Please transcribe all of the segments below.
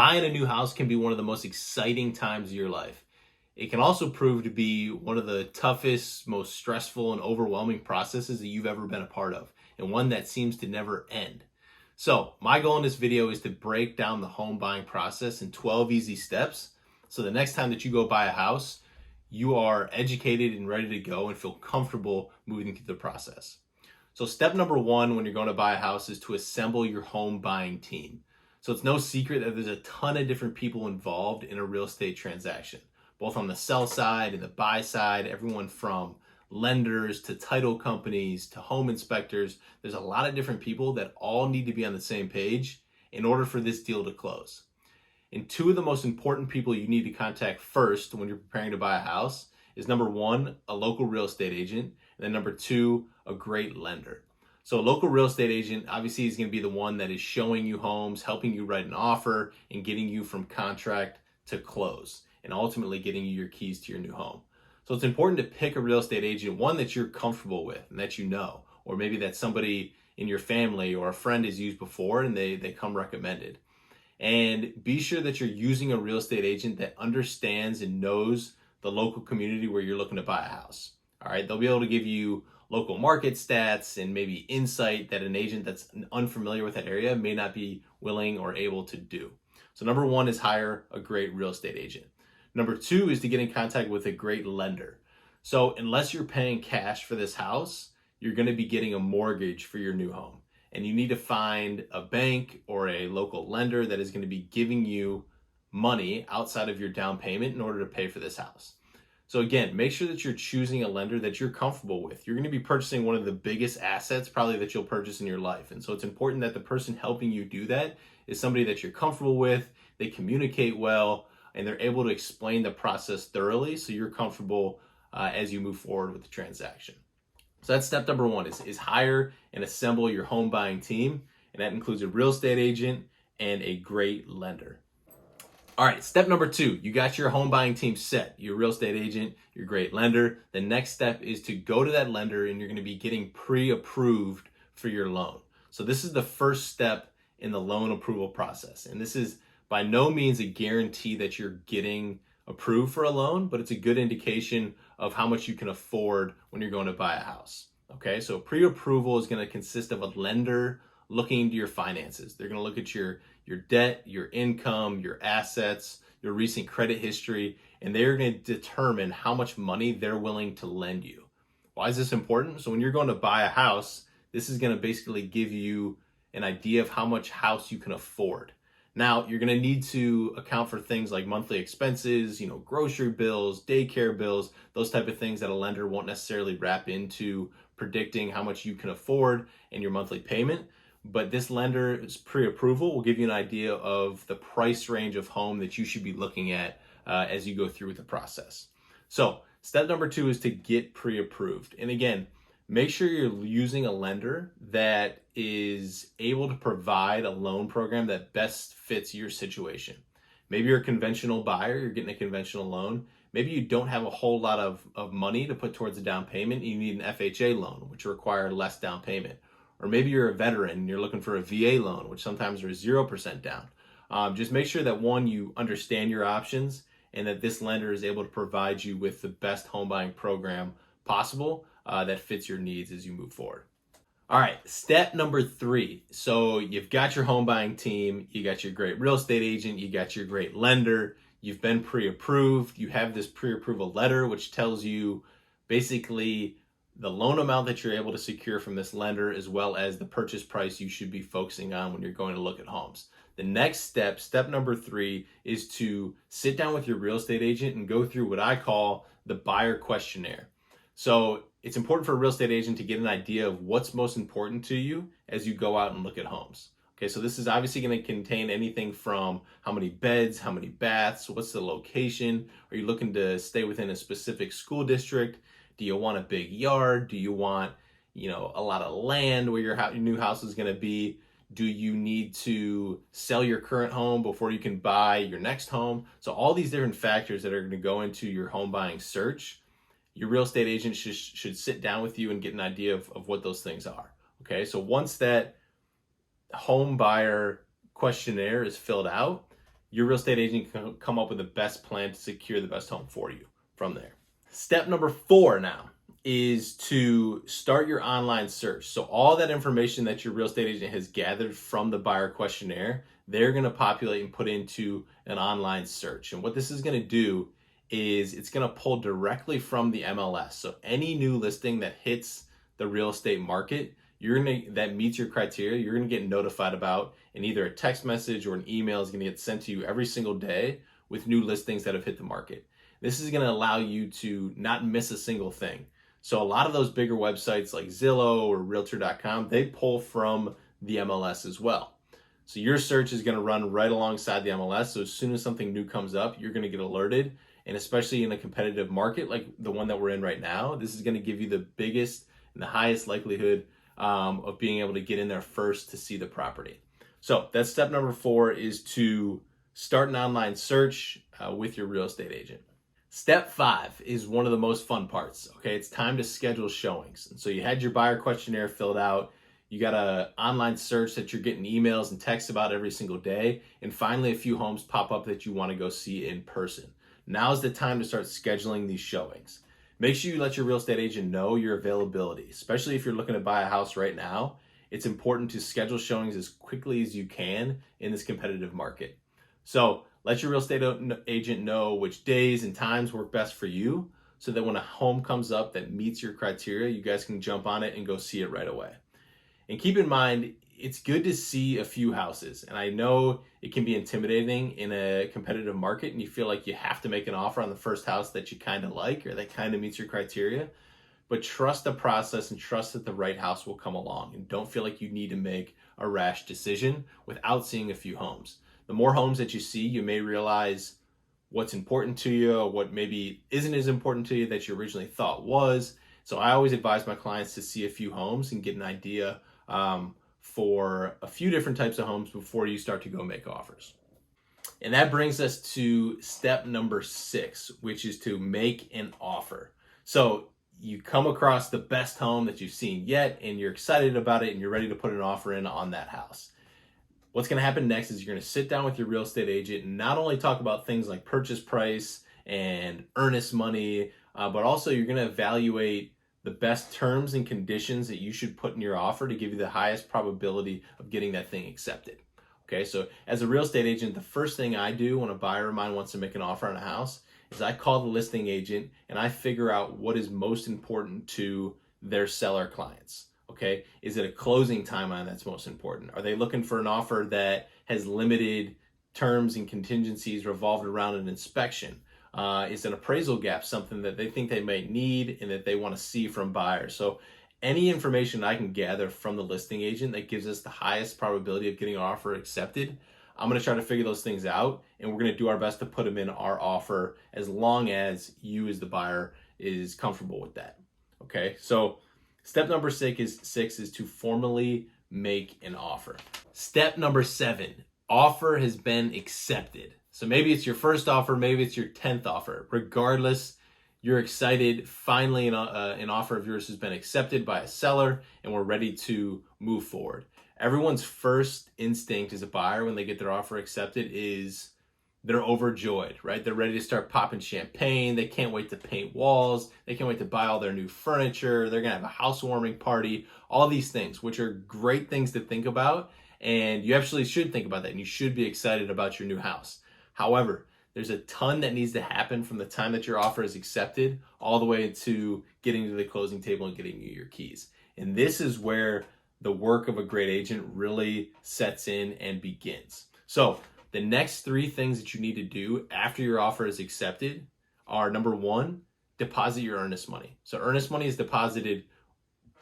Buying a new house can be one of the most exciting times of your life. It can also prove to be one of the toughest, most stressful, and overwhelming processes that you've ever been a part of, and one that seems to never end. So, my goal in this video is to break down the home buying process in 12 easy steps. So the next time that you go buy a house, you are educated and ready to go and feel comfortable moving through the process. So step number one when you're going to buy a house is to assemble your home buying team. So it's no secret that there's a ton of different people involved in a real estate transaction, both on the sell side and the buy side, everyone from lenders to title companies to home inspectors. There's a lot of different people that all need to be on the same page in order for this deal to close. And two of the most important people you need to contact first when you're preparing to buy a house is number one, a local real estate agent, and then number two, a great lender. So a local real estate agent obviously is going to be the one that is showing you homes, helping you write an offer, and getting you from contract to close, and ultimately getting you your keys to your new home. So it's important to pick a real estate agent, one that you're comfortable with and that you know, or maybe that somebody in your family or a friend has used before and they come recommended. And be sure that you're using a real estate agent that understands and knows the local community where you're looking to buy a house. All right, they'll be able to give you local market stats and maybe insight that an agent that's unfamiliar with that area may not be willing or able to do. So number one is hire a great real estate agent. Number two is to get in contact with a great lender. So unless you're paying cash for this house, you're going to be getting a mortgage for your new home. And you need to find a bank or a local lender that is going to be giving you money outside of your down payment in order to pay for this house. So again, make sure that you're choosing a lender that you're comfortable with. You're going to be purchasing one of the biggest assets probably that you'll purchase in your life. And so it's important that the person helping you do that is somebody that you're comfortable with, they communicate well, and they're able to explain the process thoroughly so you're comfortable as you move forward with the transaction. So that's step number one is hire and assemble your home buying team. And that includes a real estate agent and a great lender. All right, step number two, you got your home buying team set, your real estate agent, your great lender. The next step is to go to that lender and you're going to be getting pre-approved for your loan. So this is the first step in the loan approval process. And this is by no means a guarantee that you're getting approved for a loan, but it's a good indication of how much you can afford when you're going to buy a house. Okay, so pre-approval is going to consist of a lender looking into your finances. They're going to look at your debt, your income, your assets, your recent credit history, and they're going to determine how much money they're willing to lend you. Why is this important? So when you're going to buy a house, this is going to basically give you an idea of how much house you can afford. Now, you're going to need to account for things like monthly expenses, grocery bills, daycare bills, those type of things that a lender won't necessarily wrap into predicting how much you can afford and your monthly payment. But this lender's pre-approval will give you an idea of the price range of home that you should be looking at as you go through with the process. So step number two is to get pre-approved. And again, make sure you're using a lender that is able to provide a loan program that best fits your situation. Maybe you're a conventional buyer, you're getting a conventional loan. Maybe you don't have a whole lot of money to put towards a down payment. You need an FHA loan, which require less down payment. Or maybe you're a veteran and you're looking for a VA loan, which sometimes are 0% down. Just make sure that one, you understand your options and that this lender is able to provide you with the best home buying program possible that fits your needs as you move forward. All right, step number three. So you've got your home buying team, you got your great real estate agent, you got your great lender, you've been pre-approved, you have this pre-approval letter which tells you basically the loan amount that you're able to secure from this lender as well as the purchase price you should be focusing on when you're going to look at homes. The next step, step number three, is to sit down with your real estate agent and go through what I call the buyer questionnaire. So it's important for a real estate agent to get an idea of what's most important to you as you go out and look at homes. Okay, so this is obviously going to contain anything from how many beds, how many baths, what's the location, are you looking to stay within a specific school district, do you want a big yard, do you want a lot of land where your new house is going to be, do you need to sell your current home before you can buy your next home? So all these different factors that are going to go into your home buying search, your real estate agent should sit down with you and get an idea of what those things are. Okay, so once that home buyer questionnaire is filled out, your real estate agent can come up with the best plan to secure the best home for you from there. Step number 4 now is to start your online search. So all that information that your real estate agent has gathered from the buyer questionnaire, they're going to populate and put into an online search. And what this is going to do is it's going to pull directly from the MLS. So any new listing that hits the real estate market, that meets your criteria, you're going to get notified about, and either a text message or an email is going to get sent to you every single day with new listings that have hit the market. This is going to allow you to not miss a single thing. So a lot of those bigger websites like Zillow or realtor.com, they pull from the MLS as well. So your search is going to run right alongside the MLS. So as soon as something new comes up, you're going to get alerted. And especially in a competitive market like the one that we're in right now, this is going to give you the biggest and the highest likelihood of being able to get in there first to see the property. So that's step number 4, is to start an online search with your real estate agent. Step 5 is one of the most fun parts. Okay, it's time to schedule showings. And so you had your buyer questionnaire filled out. You got an online search that you're getting emails and texts about every single day. And finally, a few homes pop up that you want to go see in person. Now's the time to start scheduling these showings. Make sure you let your real estate agent know your availability, especially if you're looking to buy a house right now. It's important to schedule showings as quickly as you can in this competitive market. So let your real estate agent know which days and times work best for you, so that when a home comes up that meets your criteria, you guys can jump on it and go see it right away. And keep in mind, it's good to see a few houses. And I know it can be intimidating in a competitive market and you feel like you have to make an offer on the first house that you kind of like or that kind of meets your criteria. But trust the process and trust that the right house will come along. And don't feel like you need to make a rash decision without seeing a few homes. The more homes that you see, you may realize what's important to you, or what maybe isn't as important to you that you originally thought was. So I always advise my clients to see a few homes and get an idea for a few different types of homes before you start to go make offers. And that brings us to step number 6, which is to make an offer. So you come across the best home that you've seen yet, and you're excited about it, and you're ready to put an offer in on that house. What's going to happen next is you're going to sit down with your real estate agent and not only talk about things like purchase price and earnest money, but also you're going to evaluate the best terms and conditions that you should put in your offer to give you the highest probability of getting that thing accepted. Okay, so as a real estate agent, the first thing I do when a buyer of mine wants to make an offer on a house is I call the listing agent and I figure out what is most important to their seller clients. Okay, is it a closing timeline that's most important? Are they looking for an offer that has limited terms and contingencies revolved around an inspection? Is an appraisal gap something that they think they might need and that they want to see from buyers? So any information I can gather from the listing agent that gives us the highest probability of getting an offer accepted, I'm going to try to figure those things out, and we're going to do our best to put them in our offer as long as you as the buyer is comfortable with that. Okay, so step number 6 is to formally make an offer. Step number 7, offer has been accepted. So maybe it's your first offer, maybe it's your 10th offer. Regardless, you're excited. Finally, an offer of yours has been accepted by a seller and we're ready to move forward. Everyone's first instinct as a buyer when they get their offer accepted is they're overjoyed, right? They're ready to start popping champagne. They can't wait to paint walls. They can't wait to buy all their new furniture. They're going to have a housewarming party, all these things, which are great things to think about. And you actually should think about that. And you should be excited about your new house. However, there's a ton that needs to happen from the time that your offer is accepted all the way to getting to the closing table and getting you your keys. And this is where the work of a great agent really sets in and begins. So the next 3 things that you need to do after your offer is accepted are, number 1, deposit your earnest money. So earnest money is deposited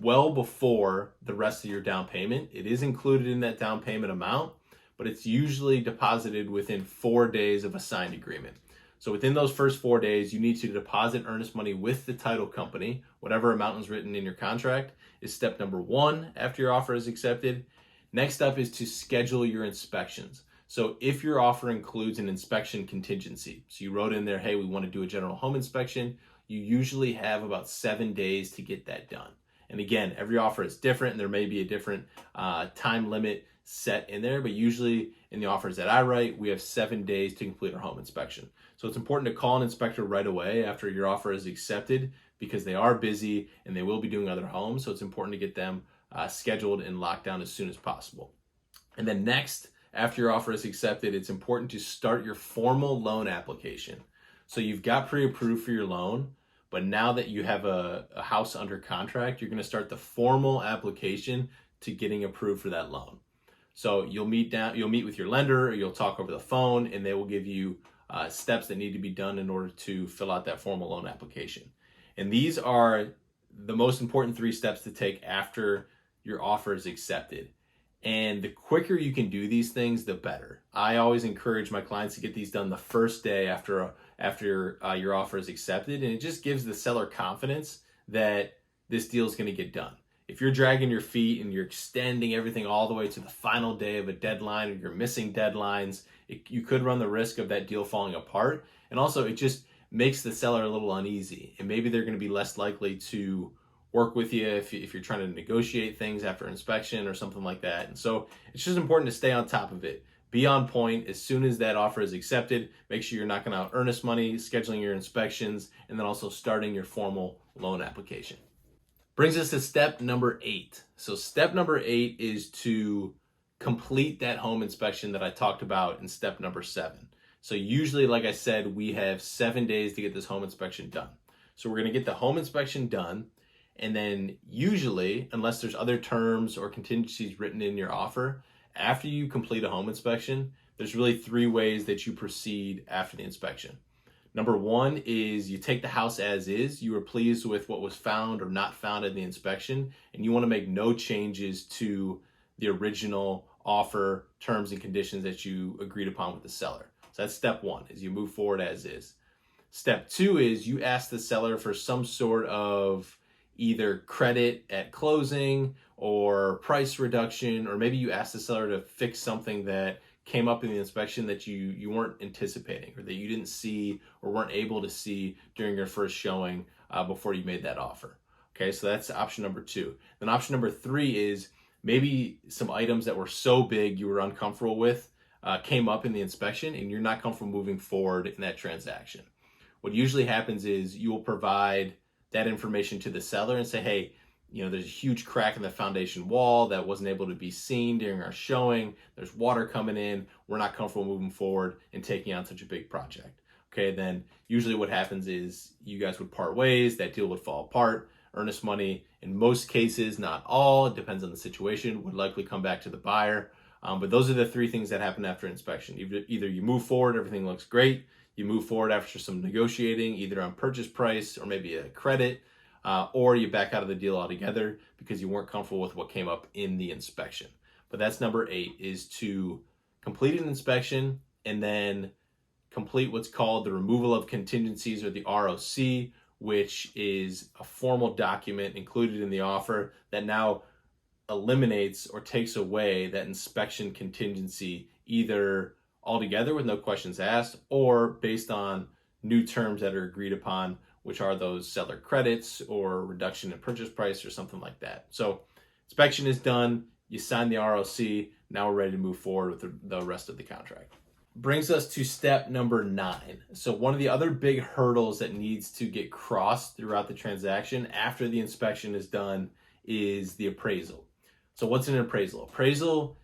well before the rest of your down payment. It is included in that down payment amount, but it's usually deposited within 4 days of a signed agreement. So within those first 4 days, you need to deposit earnest money with the title company. Whatever amount is written in your contract is step number 1 after your offer is accepted. Next up is to schedule your inspections. So if your offer includes an inspection contingency, so you wrote in there, hey, we want to do a general home inspection, you usually have about 7 days to get that done. And again, every offer is different and there may be a different time limit set in there, but usually in the offers that I write, we have 7 days to complete our home inspection. So it's important to call an inspector right away after your offer is accepted, because they are busy and they will be doing other homes. So it's important to get them scheduled and locked down as soon as possible. And then next, after your offer is accepted, it's important to start your formal loan application. So you've got pre-approved for your loan, but now that you have a house under contract, you're going to start the formal application to getting approved for that loan. So you'll meet with your lender, or you'll talk over the phone, and they will give you steps that need to be done in order to fill out that formal loan application. And these are the most important 3 steps to take after your offer is accepted. And the quicker you can do these things, the better. I always encourage my clients to get these done the first day after your offer is accepted, and it just gives the seller confidence that this deal is going to get done. If you're dragging your feet and you're extending everything all the way to the final day of a deadline, or you're missing deadlines, you could run the risk of that deal falling apart. And also, it just makes the seller a little uneasy, and maybe they're going to be less likely to work with you if you're trying to negotiate things after inspection or something like that. And so it's just important to stay on top of it. Be on point as soon as that offer is accepted. Make sure you're knocking out earnest money, scheduling your inspections, and then also starting your formal loan application. Brings us to step number 8. So step number 8 is to complete that home inspection that I talked about in step number 7. So usually, like I said, we have 7 days to get this home inspection done. So we're going to get the home inspection done. And then usually, unless there's other terms or contingencies written in your offer, after you complete a home inspection, there's really 3 ways that you proceed after the inspection. Number 1 is you take the house as is. You were pleased with what was found or not found in the inspection, and you want to make no changes to the original offer terms and conditions that you agreed upon with the seller. So that's step 1, is you move forward as is. Step 2 is you ask the seller for some sort of either credit at closing or price reduction, or maybe you ask the seller to fix something that came up in the inspection that you weren't anticipating, or that you didn't see or weren't able to see during your first showing before you made that offer. Okay, so that's option number 2. Then option number 3 is maybe some items that were so big you were uncomfortable with came up in the inspection, and you're not comfortable moving forward in that transaction. What usually happens is you will provide that information to the seller and say, hey, there's a huge crack in the foundation wall that wasn't able to be seen during our showing. There's water coming in. We're not comfortable moving forward and taking on such a big project. Okay, then usually what happens is you guys would part ways. That deal would fall apart. Earnest money, in most cases, not all, it depends on the situation, would likely come back to the buyer. But those are the 3 things that happen after inspection. Either you move forward, everything looks great. You move forward after some negotiating, either on purchase price or maybe a credit, or you back out of the deal altogether because you weren't comfortable with what came up in the inspection. But that's number 8, is to complete an inspection and then complete what's called the removal of contingencies, or the ROC, which is a formal document included in the offer that now eliminates or takes away that inspection contingency, either altogether with no questions asked, or based on new terms that are agreed upon, which are those seller credits or reduction in purchase price or something like that. So inspection is done, you sign the ROC, now we're ready to move forward with the rest of the contract. Brings us to step number 9. So one of the other big hurdles that needs to get crossed throughout the transaction after the inspection is done is the appraisal. So what's an appraisal? Appraisal,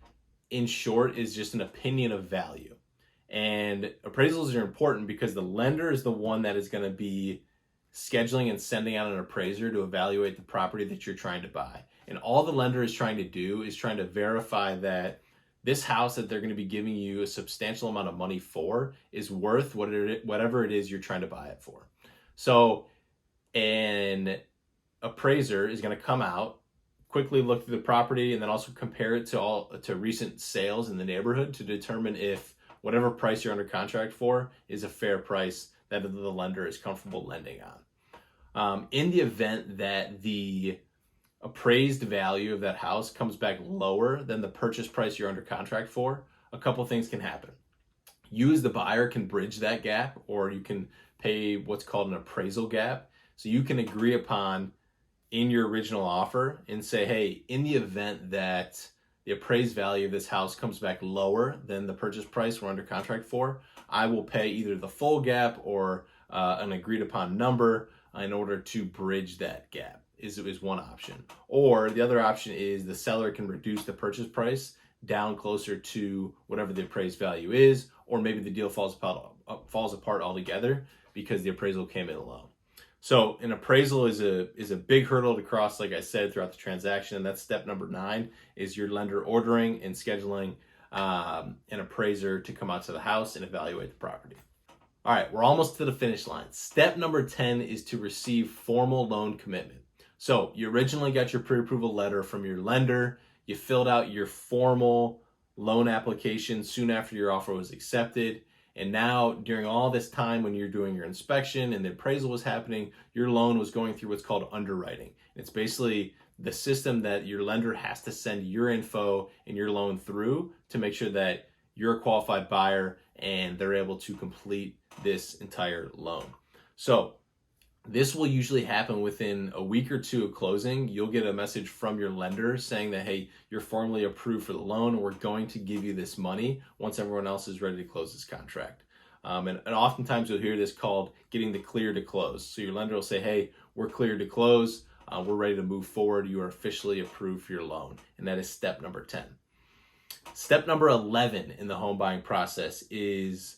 in short, is just an opinion of value. And appraisals are important because the lender is the one that is going to be scheduling and sending out an appraiser to evaluate the property that you're trying to buy. And all the lender is trying to do is trying to verify that this house that they're going to be giving you a substantial amount of money for is worth whatever it is you're trying to buy it for. So an appraiser is going to come out, quickly look through the property, and then also compare it to recent sales in the neighborhood to determine if whatever price you're under contract for is a fair price that the lender is comfortable lending on. In the event that the appraised value of that house comes back lower than the purchase price you're under contract for, a couple things can happen. You as the buyer can bridge that gap, or you can pay what's called an appraisal gap. So you can agree upon in your original offer and say, hey, in the event that the appraised value of this house comes back lower than the purchase price we're under contract for, I will pay either the full gap or an agreed upon number in order to bridge that gap. Is one option. Or the other option is the seller can reduce the purchase price down closer to whatever the appraised value is, or maybe the deal falls apart altogether because the appraisal came in low. So an appraisal is a big hurdle to cross, like I said, throughout the transaction. And that's step number 9, is your lender ordering and scheduling an appraiser to come out to the house and evaluate the property. All right, we're almost to the finish line. Step number 10 is to receive formal loan commitment. So you originally got your pre-approval letter from your lender. You filled out your formal loan application soon after your offer was accepted. And now during all this time when you're doing your inspection and the appraisal was happening, your loan was going through what's called underwriting. It's basically the system that your lender has to send your info and your loan through to make sure that you're a qualified buyer and they're able to complete this entire loan. So this will usually happen within a week or two of closing. You'll get a message from your lender saying that, hey, you're formally approved for the loan. We're going to give you this money once everyone else is ready to close this contract. And oftentimes you'll hear this called getting the clear to close. So your lender will say, hey, we're cleared to close. We're ready to move forward. You are officially approved for your loan. And that is step number 10. Step number 11 in the home buying process is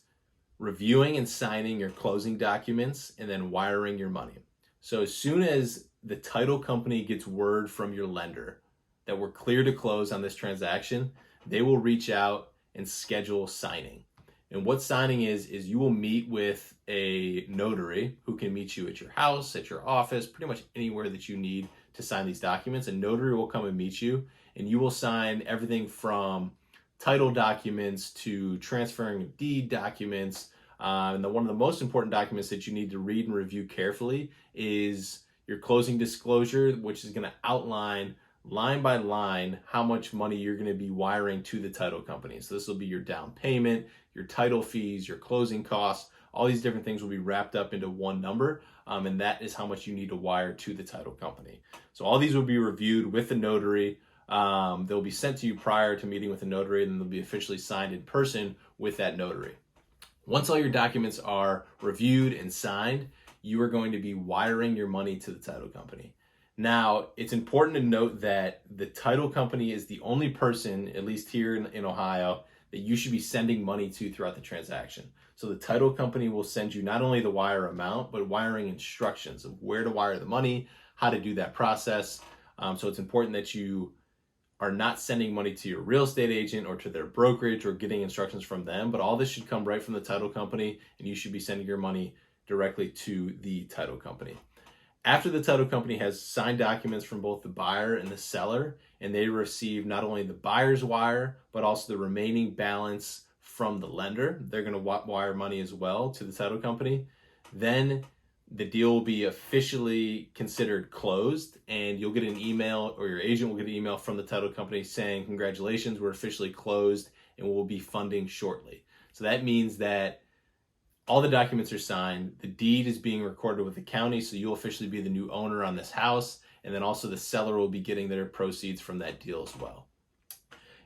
reviewing and signing your closing documents and then wiring your money. So as soon as the title company gets word from your lender that we're clear to close on this transaction, they will reach out and schedule signing. And what signing is you will meet with a notary who can meet you at your house, at your office, pretty much anywhere that you need to sign these documents. A notary will come and meet you, and you will sign everything from title documents to transferring deed documents. And one of the most important documents that you need to read and review carefully is your closing disclosure, which is going to outline line by line how much money you're going to be wiring to the title company. So this will be your down payment, your title fees, your closing costs. All these different things will be wrapped up into one number, and that is how much you need to wire to the title company. So all these will be reviewed with the notary. They'll be sent to you prior to meeting with the notary, and then they'll be officially signed in person with that notary. Once all your documents are reviewed and signed, you are going to be wiring your money to the title company. Now, it's important to note that the title company is the only person, at least here in Ohio, that you should be sending money to throughout the transaction. So the title company will send you not only the wire amount, but wiring instructions of where to wire the money, how to do that process. So it's important that you are not sending money to your real estate agent or to their brokerage or getting instructions from them, but all this should come right from the title company, and you should be sending your money directly to the title company. After the title company has signed documents from both the buyer and the seller, and they receive not only the buyer's wire, but also the remaining balance from the lender, they're going to wire money as well to the title company, then the deal will be officially considered closed, and you'll get an email, or your agent will get an email from the title company saying, congratulations, we're officially closed and we'll be funding shortly. So that means that all the documents are signed, the deed is being recorded with the county, so you'll officially be the new owner on this house, and then also the seller will be getting their proceeds from that deal as well.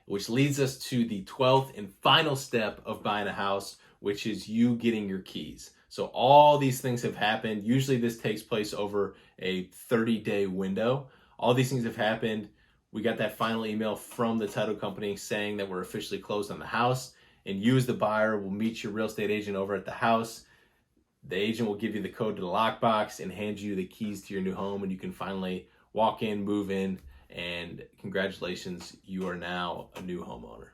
Which leads us to the 12th and final step of buying a house, which is you getting your keys. So all these things have happened. Usually this takes place over a 30-day window. All these things have happened. We got that final email from the title company saying that we're officially closed on the house, and you as the buyer will meet your real estate agent over at the house. The agent will give you the code to the lockbox and hand you the keys to your new home, and you can finally walk in, move in, and congratulations, you are now a new homeowner.